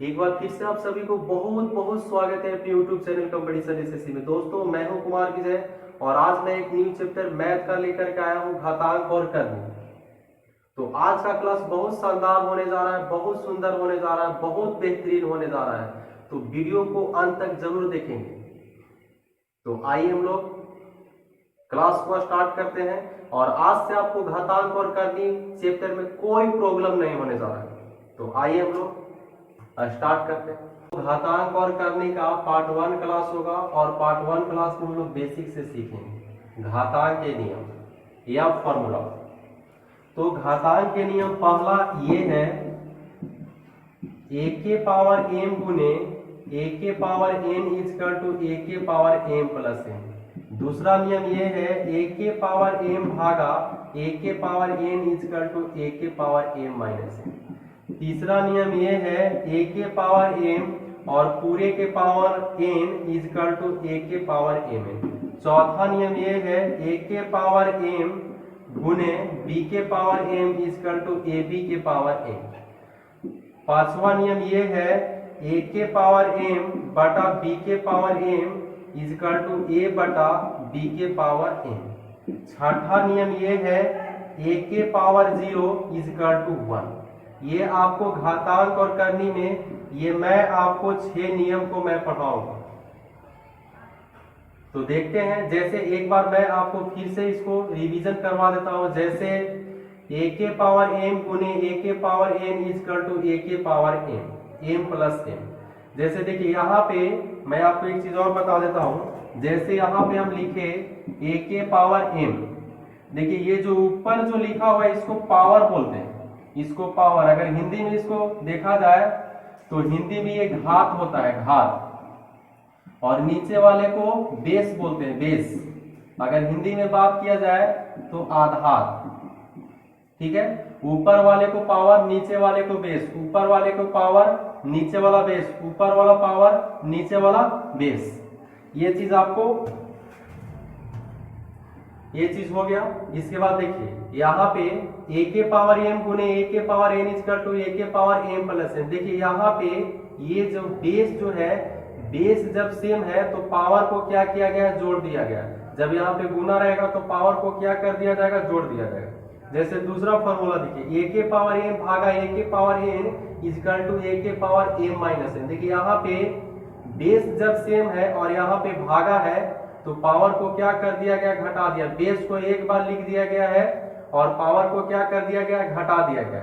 एक बार फिर से आप सभी को बहुत बहुत स्वागत है अपने YouTube चैनल कंपटीशन एसएससी में। दोस्तों मैं हूं कुमार विजय और आज मैं एक न्यू चैप्टर मैथ का लेकर के आया हूं, घातांक और करनी। तो आज का क्लास बहुत शानदार होने जा रहा है, बहुत सुंदर होने जा रहा है, बहुत बेहतरीन होने जा रहा है। तो वीडियो को अंत तक जरूर देखेंगे। तो आइए हम लोग क्लास को स्टार्ट करते हैं और आज से आपको घातांक और करनी चैप्टर में कोई प्रॉब्लम नहीं होने जा रहा है। तो आइए हम लोग स्टार्ट करते हैं। घातांक और करने का पार्ट 1 क्लास होगा और पार्ट 1 क्लास में हम लोग बेसिक से सीखेंगे घातांक के नियम या फॉर्मूला। तो घातांक के नियम पहला ये है, a के पावर m गुने a के power n is equal to a के पावर m प्लस n। दूसरा नियम ये है, a के पावर m भागा a के power n is equal to a के पावर m माइनस n। तीसरा नियम ये है, a के पावर m और पूरे के power n is equal to a के पावर mn। चौथा नियम ये है, a के पावर m गुने b के power m is equal to ab के पावर m। पांचवा नियम ये है, a के पावर m बटा b के power m is equal to a बटा b के पावर m। छठा नियम ये है, a के पावर 0 इजकल टू 1। ये आपको घातांक और करनी में ये मैं आपको 6 नियम को मैं पढ़ाऊंगा। तो देखते हैं, जैसे एक बार मैं आपको फिर से इसको रिवीजन करवा देता हूं। जैसे a के पावर m गुने a के power n is equal to a के पावर m प्लस m। जैसे देखिए यहाँ पे मैं आपको एक चीज और बता देता हूं। जैसे यहाँ पे हम लिखे a के पावर m, देखिए ये जो ऊपर जो लिखा हुआ है इसको पावर बोलते हैं, इसको पावर। अगर हिंदी में इसको देखा जाए तो हिंदी में ये घात होता है, घात। और नीचे वाले को बेस बोलते हैं, बेस। अगर हिंदी में बात किया जाए तो आधार, ठीक है। ऊपर वाले को पावर, नीचे वाले को बेस। ऊपर वाले को पावर, नीचे वाला बेस। ऊपर वाला पावर, नीचे वाला बेस। ये चीज आपको, ये चीज हो गया। इसके बाद देखिए यहाँ पे a के पावर m गुने a के power n is equal to a के पावर m प्लस n। देखिए यहाँ पे ये जो बेस जो है, बेस जब सेम है तो पावर को क्या किया गया, जोड़ दिया गया। जब यहाँ पे गुना रहेगा तो पावर को क्या कर दिया जाएगा, जोड़ दिया जाएगा। जैसे दूसरा फॉर्मूला देखिए, a के पावर m भागा a के power n is equal to a के पावर m माइनस n। देखिए यहाँ पे बेस जब सेम है और यहाँ पे भागा है तो पावर को क्या कर दिया गया, घटा दिया। बेस को एक बार लिख दिया गया है और पावर को क्या कर दिया गया, घटा दिया गया।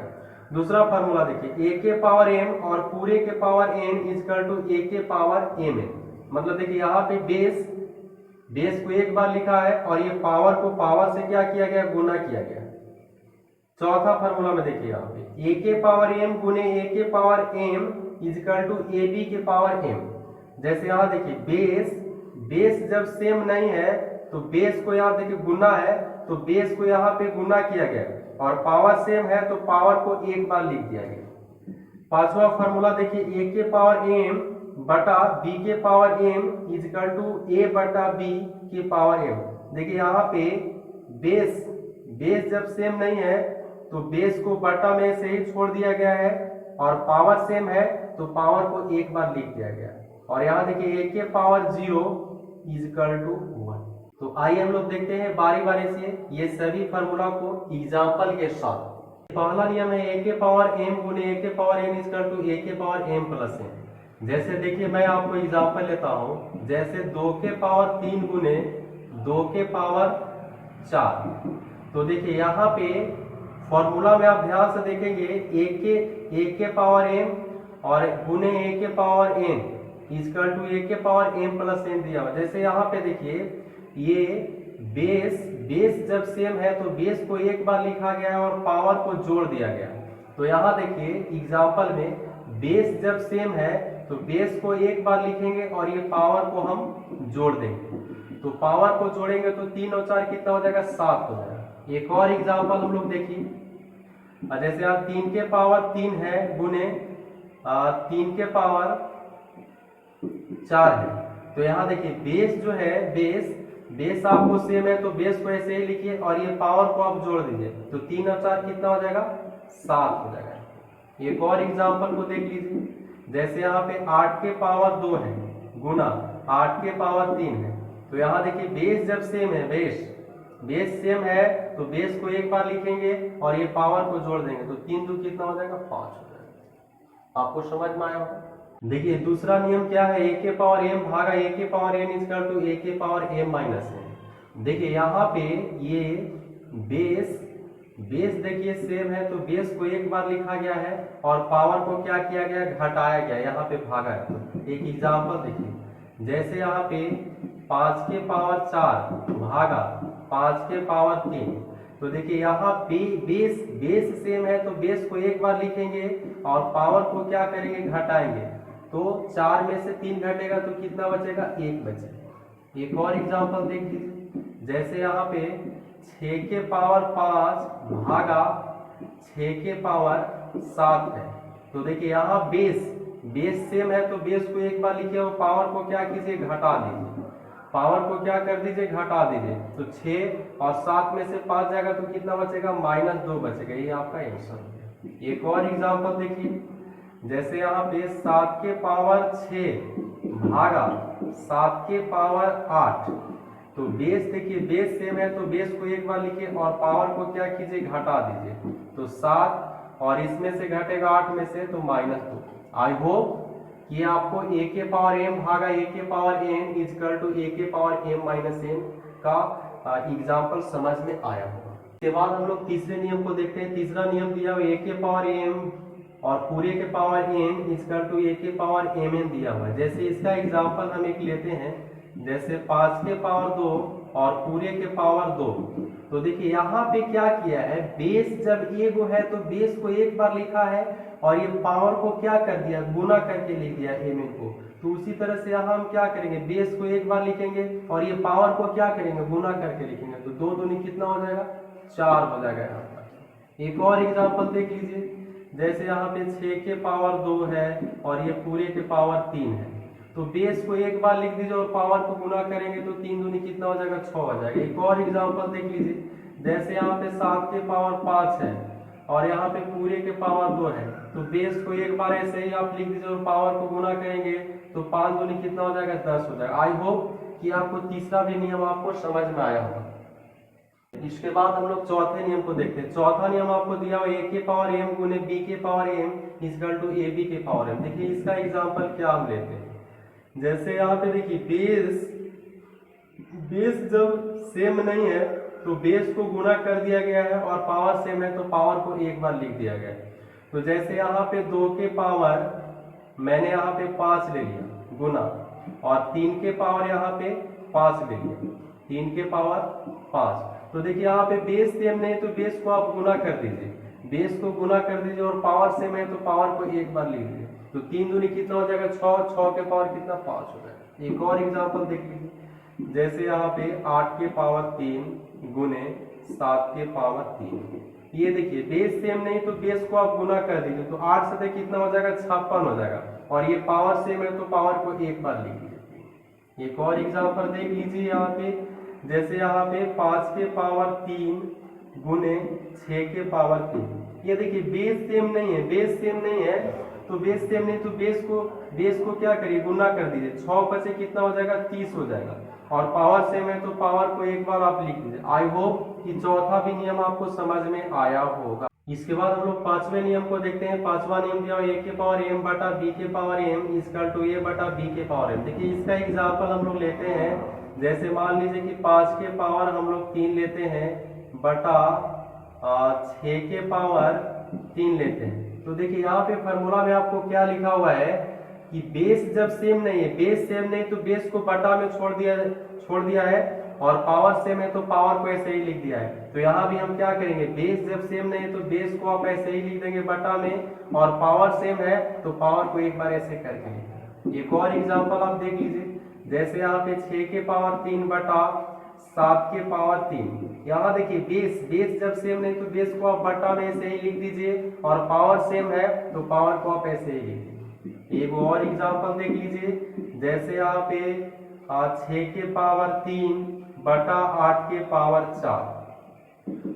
दूसरा फॉर्मूला देखिए, a के पावर m और पूरे के power n is equal to a के पावर m। मतलब देखिए यहाँ पे बेस को एक बार लिखा है और ये पावर को पावर से क्या किया गया, गुना किया गया। चौथा फॉर्मूला में देखिए यहाँ पे a के पावर m गुने a के power m is equal to ab के पावर m। जैसे यहाँ देखिए बेस जब सेम नहीं है तो बेस को यहाँ देखिए गुना है तो बेस को यहाँ पे गुना किया गया और पावर सेम है तो पावर को एक बार लिख दिया गया। पांचवा फॉर्मूला देखिए, a के पावर m बटा b के power m is equal to a बटा b के पावर m। देखिए यहाँ पे बेस जब सेम नहीं है तो बेस को बटा में से ही छोड़ दिया गया है और पावर सेम है तो पावर को एक बार लिख दिया गया। और यहाँ देखिए a के पावर 0 इजकल टू 1। तो आइए हम लोग देखते हैं बारी बारी से ये सभी फार्मूला को एग्जाम्पल के साथ। पहला नियम है, a के पावर m गुने a के power n is equal to a के पावर m प्लस n। जैसे देखिए मैं आपको एग्जाम्पल लेता हूँ। जैसे 2 के पावर 3 गुने 2 के पावर 4। तो देखिए यहाँ पे फॉर्मूला में आप ध्यान से देखेंगे, a के पावर m और गुने a के power n is equal to a के पावर m प्लस n दिया हुआ। जैसे यहाँ पे देखिए ये बेस जब सेम है तो बेस को एक बार लिखा गया है और पावर को जोड़ दिया गया। तो यहाँ देखिए एग्जाम्पल में बेस जब सेम है तो बेस को एक बार लिखेंगे और ये पावर को हम जोड़ देंगे। तो पावर को जोड़ेंगे तो 3 और 4 कितना हो जाएगा, 7 हो जाएगा। एक और एग्जाम्पल हम लोग देखिए, जैसे यहाँ 3 के पावर 3 है गुने 3 के पावर 4 है। तो यहाँ देखिए बेस जो है, बेस आपको सेम है तो बेस को ऐसे ही लिखिए और ये पावर को आप जोड़ दीजिए तो 3 और 4 कितना हो जाएगा, 7 हो जाएगा। एक और एग्जांपल को देख लीजिए। जैसे यहाँ पे 8 के पावर 2 है गुना 8 के पावर 3 है, तो यहाँ देखिए बेस जब सेम है, बेस सेम है तो बेस को एक बार लिखेंगे और ये पावर को जोड़ देंगे, तो 3 2 कितना हो जाएगा 5 हो जाएगा। आपको समझ में आया होगा। देखिए दूसरा नियम क्या है, a के पावर m भागा a के power n equal to a के पावर m माइनस n। देखिए यहाँ पे ये बेस देखिए सेम है तो बेस को एक बार लिखा गया है और पावर को क्या किया गया, घटाया गया, यहाँ पे भागा है। तो एक एग्जांपल देखिए, जैसे यहाँ पे 5 के पावर 4 भागा 5 के पावर 3, तो देखिए यहाँ पे बेस सेम है तो बेस को एक बार लिखेंगे और पावर को क्या करेंगे, घटाएंगे, तो 4 में से 3 घटेगा तो कितना बचेगा, 1 बचेगा। एक और एग्जांपल देख लीजिए, जैसे यहाँ पे 6 के पावर 5 भागा 6 के पावर 7 है, तो देखिए यहाँ बेस सेम है तो बेस को एक बार लिखिए और पावर को क्या कीजिए, घटा दीजिए, पावर को क्या कर दीजिए, घटा दीजिए, तो 6 और 7 में से 5 जाएगा तो कितना बचेगा, -2 बचेगा। ये आपका आंसर है। एक और एग्जांपल देखिए, जैसे यहाँ पे 7 के पावर 6 भागा 7 के पावर 8, तो बेस देखिए बेस सेम है तो बेस को एक बार लिखिए और पावर को क्या कीजिए, घटा दीजिए, तो 7 और इसमें से घटेगा 8 में से तो -2। आई होप कि आपको a के पावर m भागा a के power n equal to a के पावर m माइनस n का एग्जाम्पल समझ में आया होगा। इसके बाद हम लोग तीसरे नियम को देखते हैं। तीसरा नियम दिया हुआ a के पावर m और पूरे के power n equal to a के पावर mn दिया हुआ है। जैसे इसका एग्जाम्पल हम एक लेते हैं, जैसे 5 के पावर 2 और पूरे के पावर 2, तो देखिए यहाँ पे क्या किया है, बेस जब एगो है तो बेस को एक बार लिखा है और ये पावर को क्या कर दिया, गुना करके लिख दिया mn को। तो उसी तरह से यहाँ हम क्या करेंगे, बेस को एक बार लिखेंगे और ये पावर को क्या करेंगे, गुना करके लिखेंगे, तो 2 दूनी कितना हो जाएगा, 4 हो जाएगा यहाँ पर। एक और एग्जाम्पल देख लीजिए, जैसे यहाँ पे 6 के पावर 2 है और ये पूरे के पावर 3 है, तो बेस को एक बार लिख दीजिए और पावर को गुना करेंगे तो 3 दूनी कितना हो जाएगा, 6 हो जाएगा। एक और एग्जांपल देख लीजिए, जैसे यहाँ पे 7 के पावर 5 है और यहाँ पे पूरे के पावर 2 है, तो बेस को एक बार ऐसे ही आप लिख दीजिए और पावर को गुना करेंगे तो 5 दूनी कितना हो जाएगा, 10 हो जाएगा। आई होप कि आपको तीसरा भी नियम आपको समझ में आया होगा। इसके बाद हम लोग चौथे नियम को देखते हैं। चौथा नियम आपको दिया हुआ a के पावर m गुने b के power m equal to ab के पावर m। देखिए इसका एग्जांपल क्या हम लेते हैं, जैसे यहाँ पे देखिए बेस जब सेम नहीं है तो बेस को गुना कर दिया गया है और पावर सेम है तो पावर को एक बार लिख दिया गया है। तो जैसे यहाँ पे 2 के पावर मैंने यहाँ पे 5 ले लिया गुना और 3 के पावर यहाँ पे 5 ले लिया, 3 के पावर 5, तो देखिए यहाँ पे बेस सेम नहीं तो बेस को आप गुना कर दीजिए, बेस को गुना कर दीजिए और पावर सेम है तो पावर को एक बार लिख दीजिए, तो 3 दूनी कितना हो जाएगा, 6 के पावर कितना, 5 हो जाएगा। एक और एग्जांपल देख लीजिए, जैसे यहाँ पे 8 के पावर 3 गुने 7 के पावर 3, ये देखिए बेस सेम नहीं तो बेस को आप गुना कर दीजिए, तो 8 से कितना हो जाएगा, 56 हो जाएगा, और ये पावर सेम है तो पावर को एक बार लिख लीजिए। एक और एग्जांपल देख लीजिए यहाँ पे, जैसे यहाँ पे 5 के पावर 3 गुने 6 के पावर 3, ये देखिए बेस सेम नहीं है, बेस सेम नहीं है तो बेस सेम नहीं तो बेस को क्या करिए, गुना कर दीजिए, 6 बचे कितना हो जाएगा, 30 हो जाएगा, और पावर सेम है तो पावर को एक बार आप लिख दीजिए। आई होप कि चौथा भी नियम आपको समझ में आया होगा। इसके बाद हम लोग पांचवें नियम को देखते हैं। पांचवा नियम दिया a के पावर m बटा b के power m equal to a बटा b के पावर m। देखिए इसका एग्जाम्पल हम लोग लेते हैं, जैसे मान लीजिए कि 5 के पावर हम लोग 3 लेते हैं बटा 6 के पावर 3 लेते हैं। तो देखिए यहाँ पे फॉर्मूला में आपको क्या लिखा हुआ है कि बेस जब सेम नहीं है, बेस सेम नहीं तो बेस को बटा में छोड़ दिया है और पावर सेम है तो पावर को ऐसे ही लिख दिया है। तो यहाँ भी हम क्या करेंगे, बेस जब सेम नहीं है तो बेस को आप ऐसे ही लिख देंगे बटा में, और पावर सेम है तो पावर को एक बार ऐसे करके लिखेंगे। एक और एग्जांपल आप देख लीजिए, जैसे यहाँ पे 6 के पावर 3 बटा 7 के पावर 3, यहाँ देखिए बेस जब सेम नहीं तो बेस को आप बटा में ऐसे ही लिख दीजिए, और पावर सेम है तो पावर को आप ऐसे ही लिख दीजिए। एक और एग्जांपल देख लीजिए, जैसे यहाँ पे 6 के पावर 3 बटा 8 के पावर 4,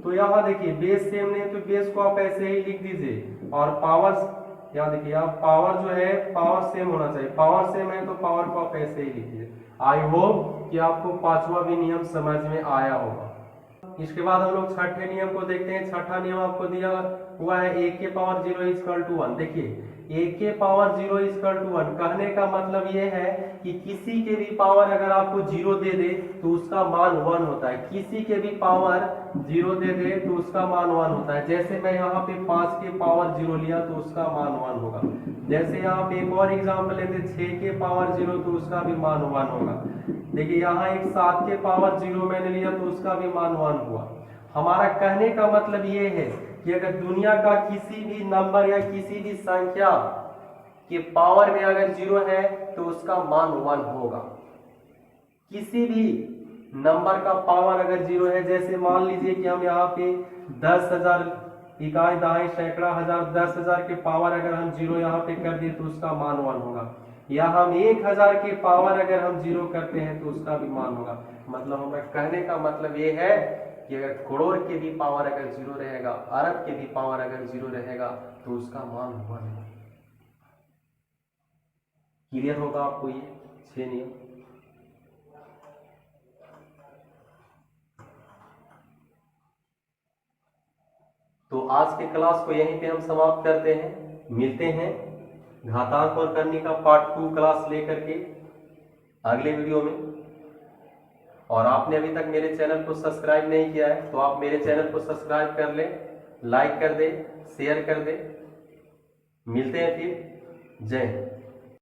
तो यहाँ देखिए बेस सेम नहीं तो बेस को आप ऐसे ही लिख दीजिए, और यहाँ देखिए, यहाँ पावर जो है पावर सेम होना चाहिए, पावर सेम है तो पावर को आप ऐसे ही लिखिए। आई होप कि आपको पांचवा भी नियम समझ में आया होगा। इसके बाद हम लोग छठे नियम को देखते हैं। छठा नियम आपको दिया हुआ है a के पावर 0 इक्वल टू 1। देखिए a के पावर 0 इक्वल टू 1 कहने का मतलब ये है कि किसी के भी पावर अगर आपको 0 दे दे तो उसका मान 1 होता है। किसी के भी पावर 0 दे दे तो उसका मान 1 होता है। जैसे मैं यहाँ पे 5 के पावर 0 लिया तो उसका मान 1 होगा। जैसे यहाँ पे एक और एग्जाम्पल लेते 6 के पावर 0 तो उसका भी मान 1 होगा। देखिए यहाँ एक 7 के पावर 0 मैंने लिया तो उसका भी मान 1 हुआ। हमारा कहने का मतलब ये है कि अगर दुनिया का किसी भी नंबर या किसी भी संख्या के पावर में अगर 0 है तो उसका मान 1 होगा। किसी भी नंबर का पावर अगर 0 है, जैसे मान लीजिए कि हम यहाँ पे 10,000 इकाई दहाई सैकड़ा हजार 10,000 के पावर अगर हम 0 यहाँ पे कर दिए तो उसका मान 1 होगा। या हम 1,000 के पावर अगर हम 0 करते हैं तो उसका भी मान होगा। मतलब हमें कहने का मतलब ये है कि अगर करोड़ के भी पावर अगर 0 रहेगा, अरब के भी पावर अगर 0 रहेगा तो उसका मान 1 होगा। क्लियर होगा आपको ये 6 नियम। तो आज के क्लास को यहीं पे हम समाप्त करते हैं। मिलते हैं घातांक और करने का पार्ट 2 क्लास लेकर के अगले वीडियो में। और आपने अभी तक मेरे चैनल को सब्सक्राइब नहीं किया है तो आप मेरे चैनल को सब्सक्राइब कर लें, लाइक कर दें, शेयर कर दें। मिलते हैं फिर। जय हिंद।